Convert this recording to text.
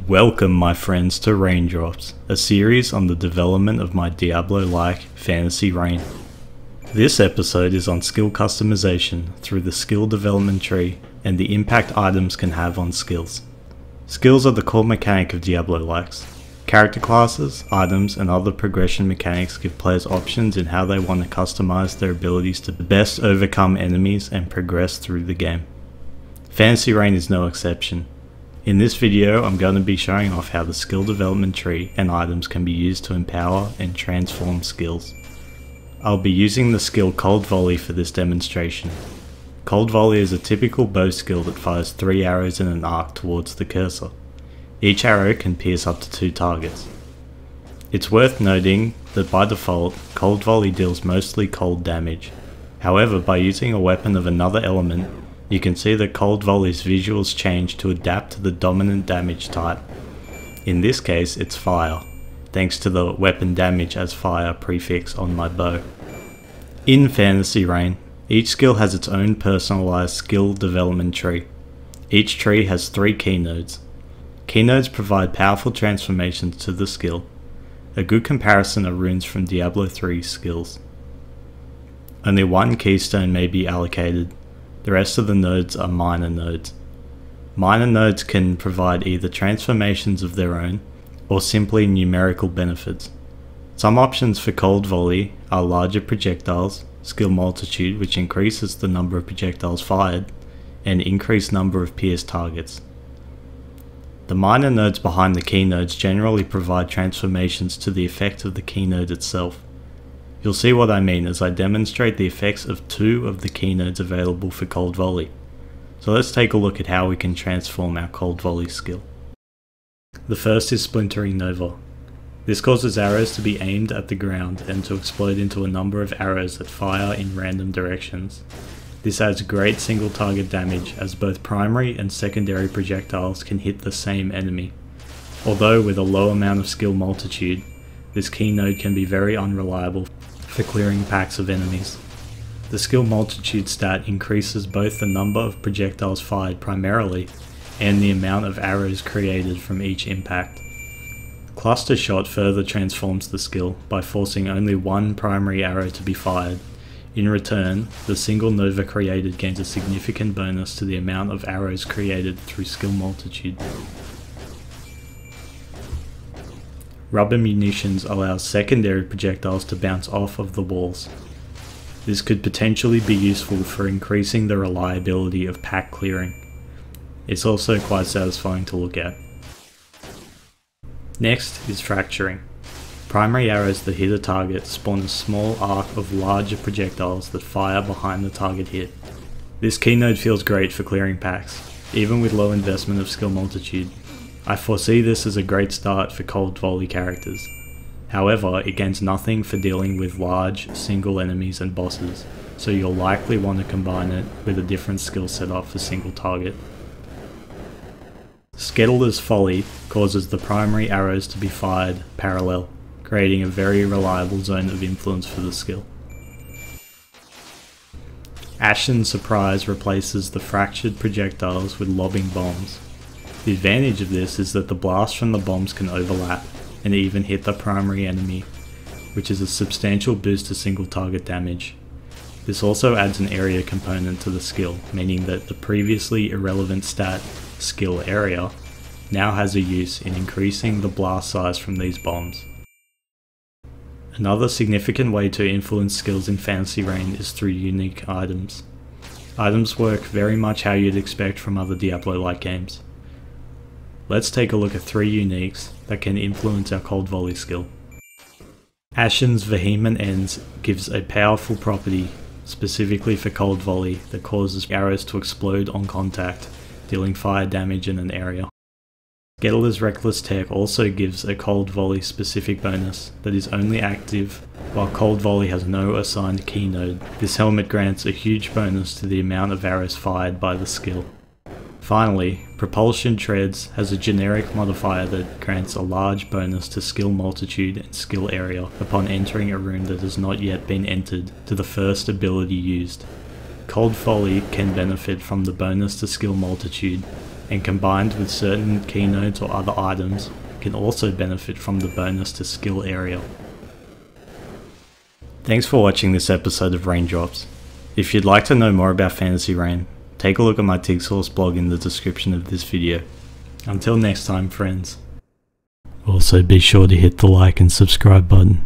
Welcome my friends to Raindrops, a series on the development of my Diablo-like fantasy reign. This episode is on skill customization through the skill development tree and the impact items can have on skills. Skills are the core mechanic of Diablo-likes. Character classes, items and other progression mechanics give players options in how they want to customize their abilities to best overcome enemies and progress through the game. Fantasy Reign is no exception. In this video, I'm going to be showing off how the skill development tree and items can be used to empower and transform skills. I'll be using the skill Cold Volley for this demonstration. Cold Volley is a typical bow skill that fires 3 arrows in an arc towards the cursor. Each arrow can pierce up to 2 targets. It's worth noting that by default, Cold Volley deals mostly cold damage. However, by using a weapon of another element, you can see that Cold Volley's visuals change to adapt to the dominant damage type. In this case, it's fire, thanks to the weapon damage as fire prefix on my bow. In Fantasy Reign, each skill has its own personalized skill development tree. Each tree has 3 keynodes. Keynodes provide powerful transformations to the skill. A good comparison are runes from Diablo 3 skills. Only one keystone may be allocated. The rest of the nodes are minor nodes. Minor nodes can provide either transformations of their own, or simply numerical benefits. Some options for Cold Volley are larger projectiles, skill multitude which increases the number of projectiles fired, and increased number of pierced targets. The minor nodes behind the keynodes generally provide transformations to the effect of the keynode itself. You'll see what I mean as I demonstrate the effects of 2 of the keynodes available for Cold Volley. So let's take a look at how we can transform our Cold Volley skill. The first is Splintering Nova. This causes arrows to be aimed at the ground and to explode into a number of arrows that fire in random directions. This adds great single target damage as both primary and secondary projectiles can hit the same enemy. Although with a low amount of skill multitude, this keynode can be very unreliable for clearing packs of enemies. The skill multitude stat increases both the number of projectiles fired primarily and the amount of arrows created from each impact. Cluster Shot further transforms the skill by forcing only one primary arrow to be fired. In return, the single nova created gains a significant bonus to the amount of arrows created through skill multitude. Rubber munitions allows secondary projectiles to bounce off of the walls. This could potentially be useful for increasing the reliability of pack clearing. It's also quite satisfying to look at. Next is Fracturing. Primary arrows that hit a target spawn a small arc of larger projectiles that fire behind the target hit. This keynode feels great for clearing packs, even with low investment of skill multitude. I foresee this as a great start for Cold Volley characters. However, it gains nothing for dealing with large, single enemies and bosses, so you'll likely want to combine it with a different skill setup for single target. Skettler's Folly causes the primary arrows to be fired parallel, creating a very reliable zone of influence for the skill. Ashen Surprise replaces the fractured projectiles with lobbing bombs. The advantage of this is that the blasts from the bombs can overlap and even hit the primary enemy, which is a substantial boost to single target damage. This also adds an area component to the skill, meaning that the previously irrelevant stat, skill area, now has a use in increasing the blast size from these bombs. Another significant way to influence skills in Fantasy Reign is through unique items. Items work very much how you'd expect from other Diablo-like games. Let's take a look at 3 uniques that can influence our Cold Volley skill. Ashen's Vehement Ends gives a powerful property specifically for Cold Volley that causes arrows to explode on contact, dealing fire damage in an area. Skettler's Reckless Tech also gives a Cold Volley specific bonus that is only active while Cold Volley has no assigned keynode. This helmet grants a huge bonus to the amount of arrows fired by the skill. Finally, Propulsion Treads has a generic modifier that grants a large bonus to skill multitude and skill area upon entering a rune that has not yet been entered to the first ability used. Cold Volley can benefit from the bonus to skill multitude, and combined with certain keynotes or other items, can also benefit from the bonus to skill area. Thanks for watching this episode of Raindrops. If you'd like to know more about Fantasy Rain, take a look at my TigSource blog in the description of this video. Until next time, friends. Also be sure to hit the like and subscribe button.